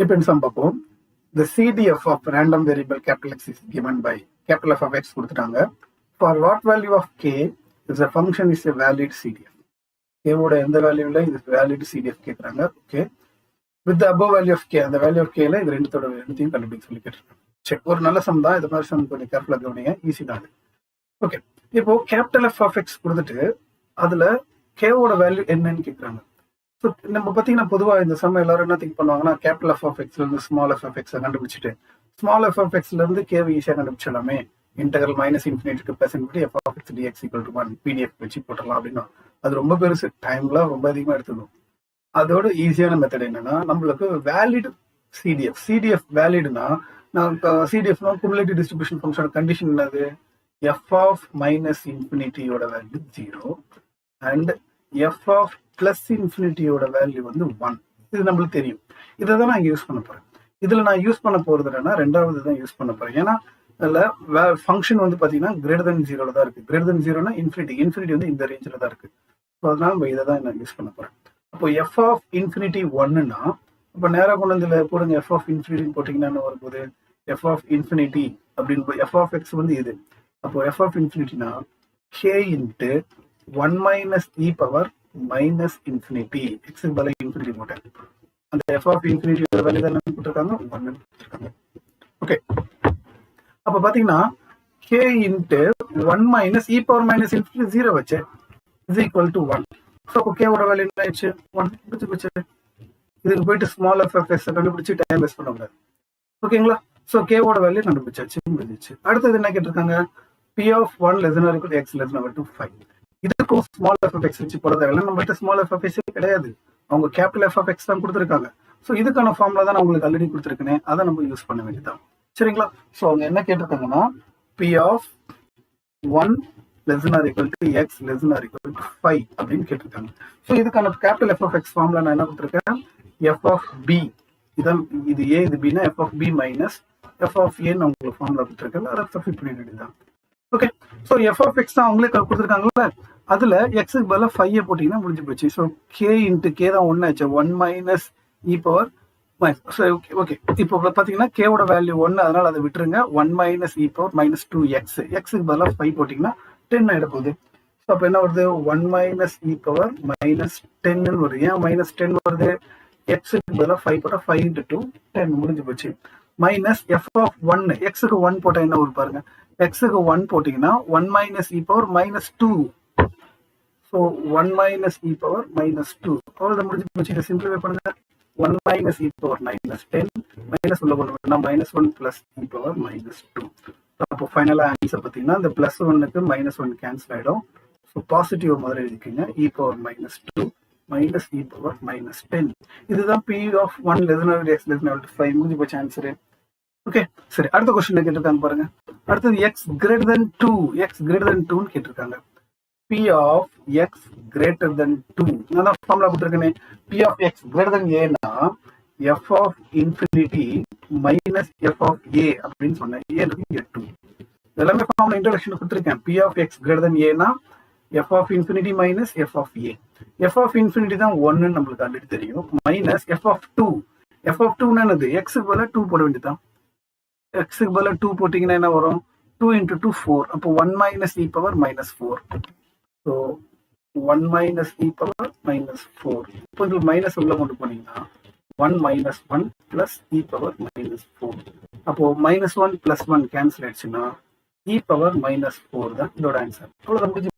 இப்போ இந்த சம் பார்ப்போம். The CDF of random variable capital X is given by capital F of X கொடுத்துட்டாங்க. For what value of K is a function is a valid CDF. K ஓட எந்த வேல்யூல இது valid CDF கேட்குறாங்க. Okay, with the above value of K, அந்த value of கேல இது ரெண்டுத்தையும் கண்டுபிடிக்க சொல்லி கேட்டிருக்காங்க. சரி, ஒரு நல்ல சம் தான். இது மாதிரி சம் கொஞ்சம் கேர்ஃபுல்லாக கவனிங்க, ஈஸி தான். ஓகே, இப்போ கேபிட்டல் F of X கொடுத்துட்டு அதுல கேவோட வேல்யூ என்னன்னு கேட்குறாங்க. ஸோ நம்ம பார்த்தீங்கன்னா பொதுவாக இந்த சம் எல்லாரும் என்ன திங்க் பண்ணுவாங்கன்னா கேபிட்டல் F of X இருந்து ஸ்மால் F of X கண்டுபிடிச்சிட்டு ஸ்மால் F of X இருந்து கேவை ஈஸியாக கண்டுபிடிச்சிடலாமே, integral minus infinity to plus infinity F of X dx equal to 1 PDF வச்சு போட்டுடலாம் அப்படின்னா அது ரொம்ப பெருசு, டைம்லாம் ரொம்ப அதிகமாக எடுத்துக்கணும். அதோட ஈஸியான மெத்தட் என்னன்னா நம்மளுக்கு வேலிட் சிடிஎஃப் வேலிட்னா நான் சிடிஎஃப்னா குமுலேட்டிவ் டிஸ்ட்ரிபியூஷன் ஃபங்க்ஷன் கண்டிஷன் என்னது, எஃப் ஆஃப் மைனஸ் இன்ஃபினிட்டியோட value 0 and F of plus இன்ஃபினிட்டியோட வேல்யூ வந்து 1. இது நம்மளுக்கு தெரியும். இதை தான் நான் யூஸ் பண்ண போறேன். இதுல நான் யூஸ் பண்ண போறது என்னன்னா ரெண்டாவது தான் யூஸ் பண்ண போறேன். ஏன்னா அதில் ஃபங்க்ஷன் வந்து பார்த்தீங்கன்னா கிரேட்டர் தென் 0 தான் இருக்கு. கிரேட்டர் தென் 0னா இன்ஃபினிட்டி வந்து இந்த ரேஞ்சில் தான் இருக்கு. ஸோ அதனால நம்ம இதை தான் நான் யூஸ் பண்ண போறேன். அப்போ எஃப் ஆஃப் இன்ஃபினிட்டி 1னா அப்போ நேராக கொண்டு வந்து போடுங்க. எஃப் ஆஃப் இன்ஃபினிட்டின்னு போட்டிங்கன்னா என்ன வரும்போது எஃப் ஆஃப் இன்ஃபினிட்டி அப்படின்னு எஃப் ஆஃப் எக்ஸ் வந்து இது. அப்போ எஃப் ஆஃப் இன்ஃபினிட்டினா K into 1 minus e power minus infinity, எக்ஸுக்கு பதிலாக இன்ஃபினிட்டி போட்டேன். அந்த எஃப் ஆஃப் இன்ஃபினிட்டியோட வேல்யூ தான் என்ன கொடுத்துருக்காங்க, 1 கொடுத்துருக்காங்க. ஓகே, அப்போ பார்த்தீங்கன்னா K into 1 minus e power minus infinity 0 வச்சு இஸ் ஈக்குவல் டு 1. ஸோ அப்போ கேவோட வேல்யூ என்ன ஆயிடுச்சு, 1 பிடிச்சி போச்சு. இதுக்கு போயிட்டு ஸ்மால் எஃப் எஃப் எஸ் கண்டுபிடிச்சி டைம் வேஸ்ட் பண்ண முடியாது. ஓகேங்களா? ஸோ கேவோட வேல்யூ கண்டுபிடிச்சாச்சு, முடிஞ்சிச்சு. அடுத்தது என்ன கேட்டிருக்காங்க, P of 1 less than or equal to x less than or equal to 5. இதுக்கும் ஸ்மால் எஃப் ஆஃப் எக்ஸ் வச்சு போட தேவையில்லை. நம்மகிட்ட ஸ்மால் எஃப் ஆஃப் எக்ஸ் கிடையாது, அவங்க கேபிட்டல் எஃப் ஆஃப் எக்ஸ் தான் கொடுத்துருக்காங்க. ஸோ இதுக்கான ஃபார்முலா தான் நான் உங்களுக்கு ஆல்ரெடி கொடுத்துருக்கேன், அதை நம்ம யூஸ் பண்ண வேண்டியதான். சரிங்களா? ஸோ அவங்க என்ன கேட்டிருக்காங்கன்னா P of 1 less than or equal to x less than or equal to 5 அப்படின்னு கேட்டிருக்காங்க. ஸோ இதுக்கான capital F of X formula நான் என்ன கொடுத்துருக்கேன், எஃப் ஆஃப் பி, இதான் இது ஏ இது பின்னா F of B minus F of ஏன்னு உங்களுக்கு ஃபார்முலா கொடுத்துருக்காங்க, அதை சப்ஸ்டிட் பண்ண வேண்டியதுதான். Okay, so F of X தான் அவங்களே கொடுத்துருக்காங்கல்ல, அதுல எக்ஸுக்கு பதிலாக 5 போட்டிங்கன்னா முடிஞ்சு போச்சு. ஸோ கே இன்ட்டு கே தான் 1 ஆச்சு, 1 மைனஸ் இ பவர் ஓகே. இப்போ பார்த்தீங்கன்னா கேவோட வேல்யூ 1, அதனால அதை விட்டுருங்க. 1 minus e power minus 2x, எக்ஸுக்கு பதிலாக 5 போட்டிங்கன்னா 10 ஆகிட போகுது. ஸோ அப்போ என்ன வருது, 1 மைனஸ் இ பவர் மைனஸ் 10 வருது. ஏன் மைனஸ் 10 வருது, எக்ஸுக்கு பதிலாக 5 போட்டால் 5 into 2 10 முடிஞ்சு போச்சு. மைனஸ் எஃப் ஆஃப் 1, எக்ஸுக்கு 1 போட்டால் என்ன வரும் பாருங்க, எக்ஸுக்கு 1 போட்டிங்கன்னா 1 minus e power minus 2. So 1 minus e power minus 2 அவ்வளோதான், முடிஞ்சு போச்சு. இதை சிம்பிளிஃபை பண்ணுங்க. 1 minus e power minus 10 minus உள்ள கொண்டு மைனஸ் 1 பிளஸ் இ பவர் மைனஸ் 2. அப்போ ஃபைனலாக ஆன்சர் பார்த்தீங்கன்னா இந்த பிளஸ் 1க்கு மைனஸ் 1 கேன்சல் ஆகிடும். ஸோ பாசிட்டிவ் மாதிரி எழுதிக்கிங்க, இ power minus 2 minus e power minus 10. இதுதான் P of 1 less than or x less than or equal to 5. முடிஞ்சு போச்சு ஆன்சரு. ஓகே, சரி, அடுத்த கொஸ்டின் கேட்டிருக்காங்க பாருங்க. அடுத்தது எக்ஸ் கிரேட்டர் தென் 2ன்னு கேட்டிருக்காங்க. P of X greater than 2, நான் தான் ஃபார்முலா கொடுத்துருக்கேன். P of X greater than ஏன்னா F of infinity minus F of A அப்படின்னு சொன்னேன். ஏ 2 எல்லாமே ஃபார்முலா இன்ட்ரோடக்ஷன் கொடுத்துருக்கேன். P of X greater than ஏன்னா F of infinity minus F of A. F of infinity தான் 1ன்னு நம்மளுக்கு ஆல்ரெடி தெரியும், minus F of 2. F of 2ன்னா என்னது, எக்ஸுக்கு பதிலாக 2 போட வேண்டியதான். எக்ஸுக்கு பதிலாக 2 போட்டிங்கன்னா என்ன வரும், 2 into 2 4. அப்போ 1 minus e power minus 4. So 1 minus e power minus 4. இப்போ இது மைனஸ் உள்ள கொண்டு போனீங்கன்னா 1 மைனஸ் 1 பிளஸ் இ பவர் மைனஸ் 4. அப்போ மைனஸ் 1 பிளஸ் 1 கேன்சல் ஆயிடுச்சுன்னா இ பவர் மைனஸ் 4 தான் இதோட ஆன்சர். அவ்வளோதான், முடிஞ்சு